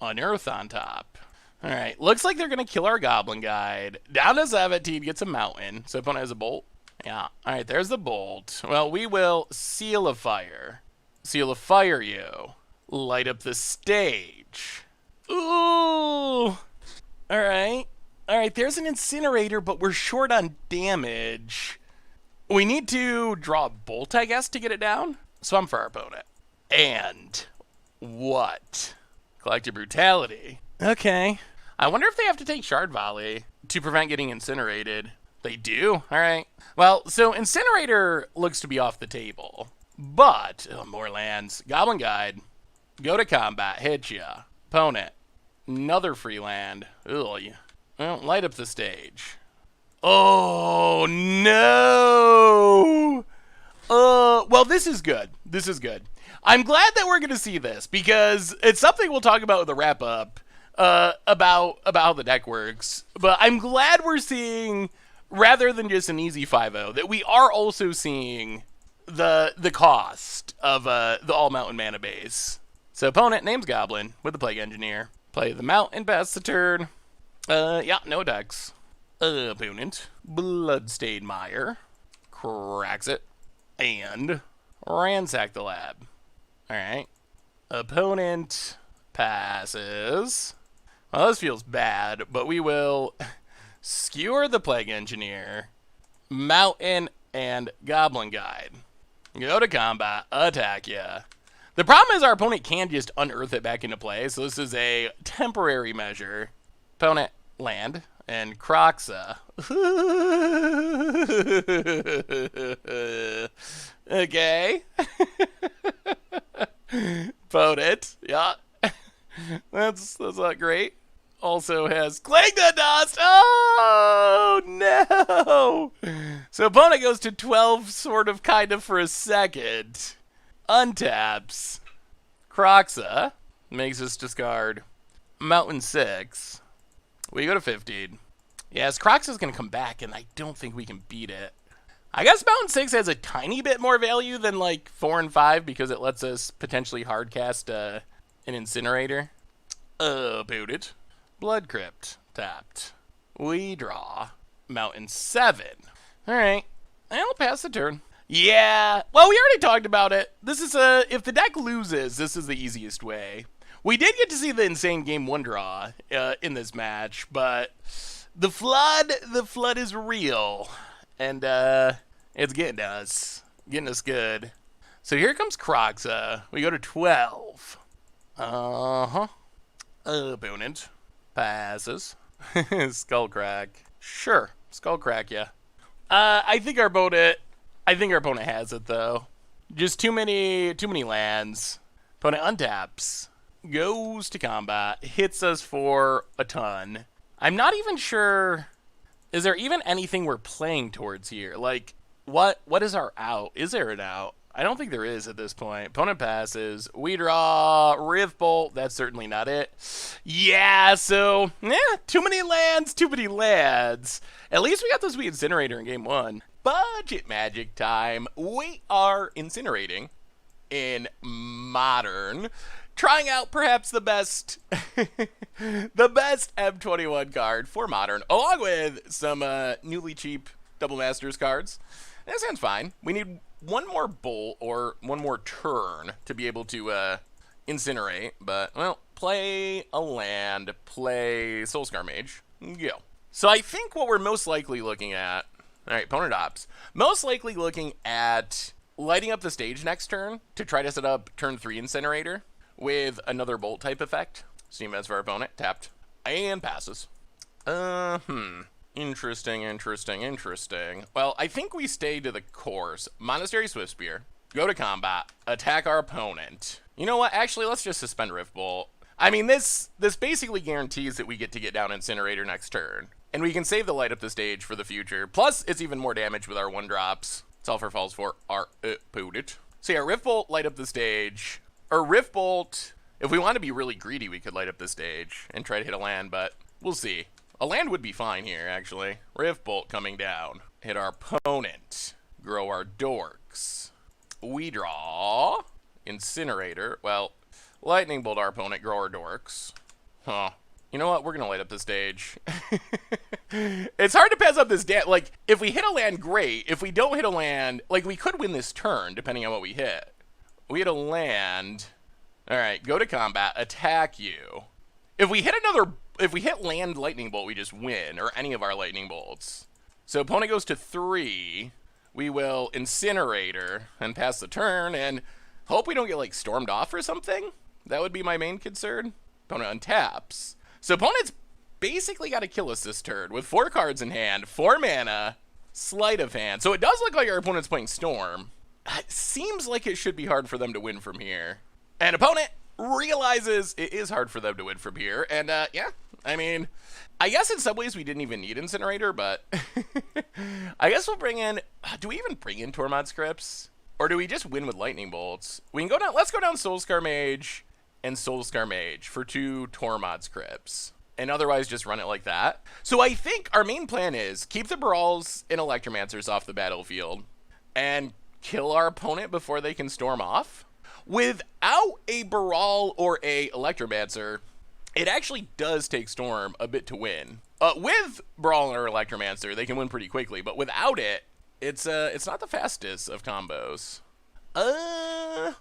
Unearth on top. Alright, looks like they're going to kill our Goblin Guide. Down to 17, gets a Mountain. So opponent has a Bolt. Yeah, alright, there's the Bolt. Well, we will Seal of Fire. Seal of Fire you. Light up the stage. Ooh! Alright. Alright, there's an Incinerator, but we're short on damage. We need to draw a Bolt, I guess, to get it down. So I'm for our opponent. And what? Collective Brutality. Okay. I wonder if they have to take Shard Volley to prevent getting incinerated. They do? Alright. Well, so Incinerator looks to be off the table. But, more lands. Goblin Guide. Go to combat. Hit ya. Opponent. Another free land. Ugh. Well, light up the stage. Oh, no! Well, this is good. This is good. I'm glad that we're going to see this, because it's something we'll talk about with the wrap-up, about how the deck works. But I'm glad we're seeing, rather than just an easy 5-0, that we are also seeing the cost of the all-mountain mana base. So opponent, name's Goblin, with the Plague Engineer. Play the Mountain, pass the turn. Yeah, no attacks. Opponent, Bloodstained Mire, cracks it, and ransack the lab. Alright. Opponent passes. Well, this feels bad, but we will skewer the Plague Engineer, Mountain, and Goblin Guide. Go to combat, attack ya. The problem is our opponent can just unearth it back into play, so this is a temporary measure. Opponent, land, and Croxa. Okay. Opponent, yeah. That's not great. Also has Cling the Dust. Oh, no. So opponent goes to 12 sort of kind of for a second. Untaps. Croxa makes us discard Mountain 6. We go to 15. Yes, Croxa's going to come back, and I don't think we can beat it. I guess Mountain 6 has a tiny bit more value than, like, 4 and 5, because it lets us potentially hardcast an Incinerator. Boot it. Blood Crypt. Tapped. We draw Mountain 7. Alright. I'll pass the turn. Yeah. Well, we already talked about it. This is if the deck loses, this is the easiest way. We did get to see the insane game 1 draw in this match, but the flood is real, and it's getting us good. So here comes Croxa. We go to 12. Opponent passes. Skullcrack. Sure, Skullcrack. Yeah. I think our opponent has it though. Just too many lands. Opponent untaps. Goes to combat, hits us for a ton. I'm not even sure, is there even anything we're playing towards here? Like, what is our out? Is there an out? I don't think there is at this point. Opponent passes, we draw Rift Bolt, that's certainly not it. Yeah, so, too many lands. At least we got this Incinerator in game 1. Budget magic time. We are incinerating in Modern. Trying out perhaps the best M21 card for Modern, along with some newly cheap Double Masters cards. That sounds fine. We need one more bolt or one more turn to be able to incinerate, but, well, play a land, play Soulscar Mage, go. So I think what we're most likely looking at, alright, opponent ops, most likely looking at lighting up the stage next turn to try to set up turn 3 Incinerator with another bolt type effect. Steam as for our opponent, tapped, and passes. Interesting. Well, I think we stay to the course. Monastery Swiftspear, go to combat, attack our opponent. You know what, actually, let's just suspend Rift Bolt. I mean, this basically guarantees that we get to get down Incinerator next turn. And we can save the light up the stage for the future. Plus, it's even more damage with our 1-drops. Sulfur falls for our opponent. So yeah, Rift Bolt, light up the stage. Or Rift Bolt, if we want to be really greedy, we could light up the stage and try to hit a land, but we'll see. A land would be fine here, actually. Rift Bolt coming down. Hit our opponent. Grow our dorks. We draw Incinerator. Well, Lightning Bolt our opponent, grow our dorks. Huh. You know what? We're going to light up the stage. It's hard to pass up this damn... Like, if we hit a land, great. If we don't hit a land... Like, we could win this turn, depending on what we hit. We hit a land... Alright, go to combat. Attack you. If we hit another... If we hit land lightning bolt, we just win. Or any of our lightning bolts. So, opponent goes to 3. We will Incinerator and pass the turn. And hope we don't get, like, stormed off or something. That would be my main concern. Opponent untaps. So opponent's basically got to kill us this turn with 4 cards in hand, 4 mana, sleight of hand. So it does look like our opponent's playing Storm. It seems like it should be hard for them to win from here. And opponent realizes it is hard for them to win from here. And yeah, I mean, I guess in some ways we didn't even need Incinerator, but I guess we'll bring in, do we even bring in Tormod Scripts? Or do we just win with Lightning Bolts? We can go down, let's go down Soulscar Mage and Soulscar Mage for 2 Tormod Scripts. And otherwise just run it like that. So I think our main plan is keep the Brawls and Electromancers off the battlefield and kill our opponent before they can storm off. Without a Brawl or a Electromancer, it actually does take Storm a bit to win. With Brawl or Electromancer, they can win pretty quickly, but without it, it's not the fastest of combos. Alright.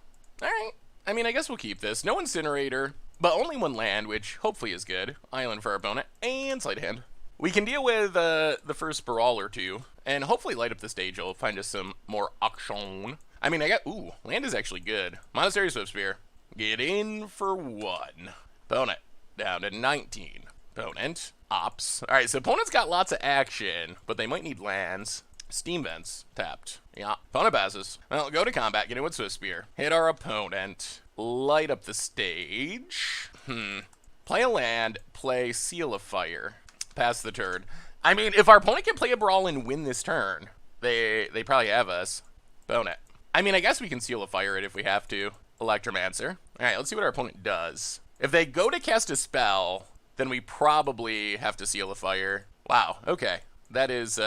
I mean, I guess we'll keep this. No Incinerator, but only 1 land, which hopefully is good. Island for our opponent, and Sleight of Hand. We can deal with the first Brawl or 2, and hopefully light up the stage. Will find us some more action. I mean, ooh, land is actually good. Monastery Swiftspear. Get in for 1. Opponent, down to 19. Opponent, ops. Alright, so opponent's got lots of action, but they might need lands. Steam Vents, tapped. Yeah, opponent passes. Well, go to combat, get in with Swiftspear. Hit our opponent. Light up the stage. Play a land, play Seal of Fire. Pass the turn. I mean, if our opponent can play a Brawl and win this turn, they probably have us. Opponent. I mean, I guess we can Seal of Fire it if we have to. Electromancer. Alright, let's see what our opponent does. If they go to cast a spell, then we probably have to Seal of Fire. Wow, okay. That is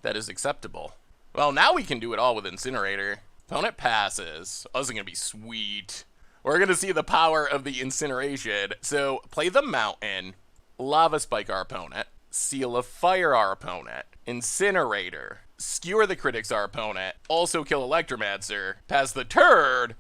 acceptable. Well, now we can do it all with Incinerator. Opponent passes. Oh, this is going to be sweet. We're going to see the power of the Incineration. So, play the Mountain. Lava Spike our opponent. Seal of Fire our opponent. Incinerator. Skewer the Critics our opponent. Also kill Electromancer. Pass the turn.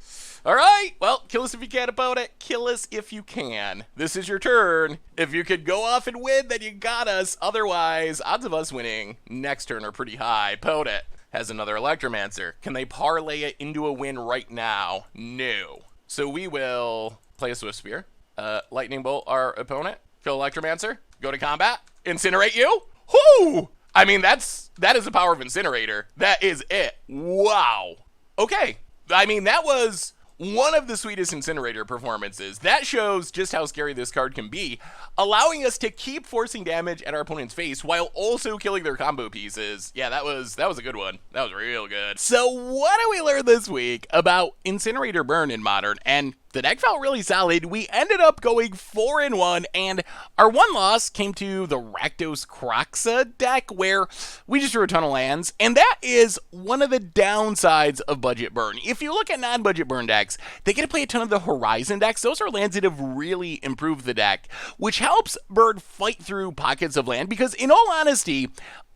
Alright, well, kill us if you can, opponent. Kill us if you can. This is your turn. If you could go off and win, then you got us. Otherwise, odds of us winning next turn are pretty high. Opponent has another Electromancer. Can they parlay it into a win right now? No. So we will play a Swiftspear. Lightning Bolt our opponent. Kill Electromancer. Go to combat. Incinerate you. Whoo! I mean, that is the power of Incinerator. That is it. Wow. Okay. I mean, that was one of the sweetest Incinerator performances. That shows just how scary this card can be, allowing us to keep forcing damage at our opponent's face while also killing their combo pieces. Yeah, that was a good one. That was real good. So what do we learn this week about Incinerator Burn in Modern? And the deck felt really solid. We ended up going 4-1, and our one loss came to the Rakdos Kroxa deck, where we just drew a ton of lands, and that is one of the downsides of Budget Burn. If you look at non-Budget Burn decks, they get to play a ton of the Horizon decks. Those are lands that have really improved the deck, which helps Burn fight through pockets of land, because in all honesty,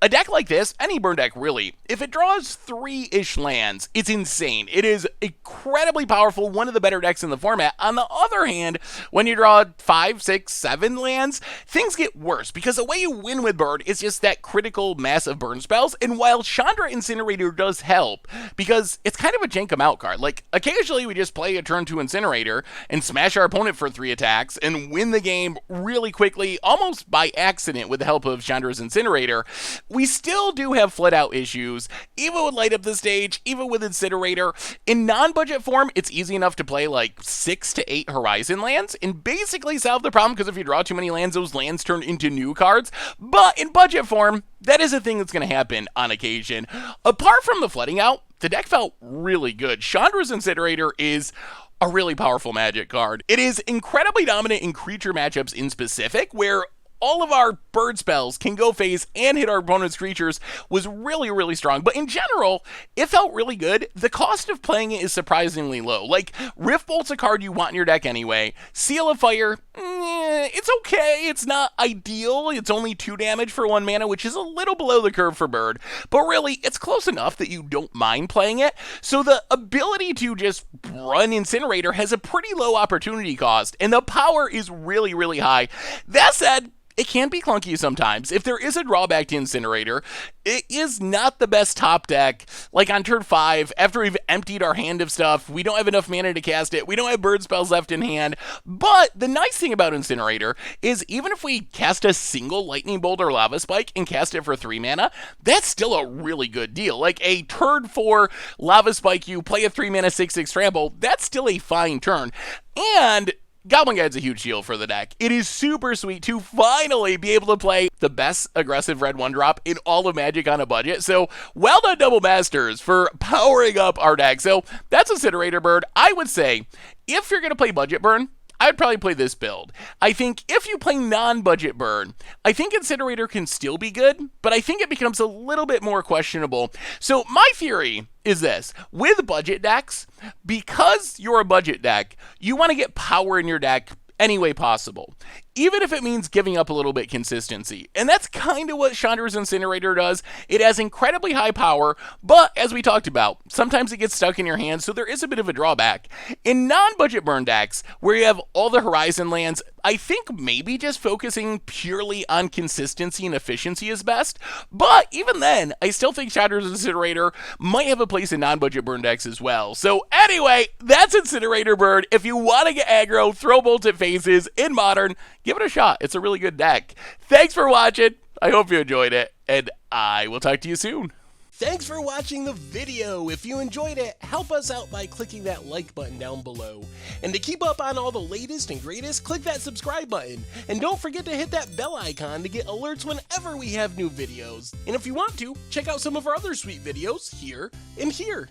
a deck like this, any Burn deck really, if it draws 3-ish lands, it's insane. It is incredibly powerful, one of the better decks in the format. On the other hand, when you draw 5, 6, 7 lands, things get worse, because the way you win with Burn is just that critical massive burn spells. And while Chandra Incinerator does help, because it's kind of a jank 'em out card, like occasionally we just play a turn 2 Incinerator and smash our opponent for 3 attacks and win the game really quickly, almost by accident with the help of Chandra's Incinerator, we still do have flat out issues, even with Light Up the Stage, even with Incinerator. In non-budget form, it's easy enough to play like 6 to 8 Horizon lands and basically solve the problem, because if you draw too many lands, those lands turn into new cards. But in budget form, that is a thing that's going to happen on occasion. Apart from the flooding out, the deck felt really good. Chandra's Incinerator is a really powerful Magic card. It is incredibly dominant in creature matchups in specific, where all of our bird spells can go face and hit our opponent's creatures was really, really strong. But in general, it felt really good. The cost of playing it is surprisingly low. Like, Rift Bolt's a card you want in your deck anyway. Seal of Fire, it's okay. It's not ideal. It's only 2 damage for 1 mana, which is a little below the curve for bird. But really, it's close enough that you don't mind playing it. So the ability to just run Incinerator has a pretty low opportunity cost, and the power is really, really high. That said, it can be clunky sometimes. If there is a drawback to Incinerator, it is not the best top deck. Like on turn 5, after we've emptied our hand of stuff, we don't have enough mana to cast it, we don't have bird spells left in hand. But the nice thing about Incinerator is even if we cast a single Lightning Bolt or Lava Spike and cast it for 3 mana, that's still a really good deal. Like a turn 4 Lava Spike, you play a 3 mana 6/6 trample, that's still a fine turn. And Goblin Guide's a huge deal for the deck. It is super sweet to finally be able to play the best aggressive red 1-drop in all of Magic on a budget. So, well done, Double Masters, for powering up our deck. So, that's Incinerator Bird. I would say, if you're going to play budget burn, I'd probably play this build. I think if you play non-budget burn, I think Incinerator can still be good, but I think it becomes a little bit more questionable. So my theory is this. With budget decks, because you're a budget deck, you want to get power in your deck any way possible, even if it means giving up a little bit consistency. And that's kind of what Chandra's Incinerator does. It has incredibly high power, but as we talked about, sometimes it gets stuck in your hand, so there is a bit of a drawback. In non-budget burn decks, where you have all the Horizon lands, I think maybe just focusing purely on consistency and efficiency is best, but even then, I still think Chandra's Incinerator might have a place in non-budget burn decks as well. So anyway, that's Incinerator Bird. If you want to get aggro, throw bolts at faces in Modern, give it a shot. It's a really good deck. Thanks for watching. I hope you enjoyed it, and I will talk to you soon. Thanks for watching the video. If you enjoyed it, help us out by clicking that like button down below. And to keep up on all the latest and greatest, click that subscribe button. And don't forget to hit that bell icon to get alerts whenever we have new videos. And if you want to, check out some of our other sweet videos here and here.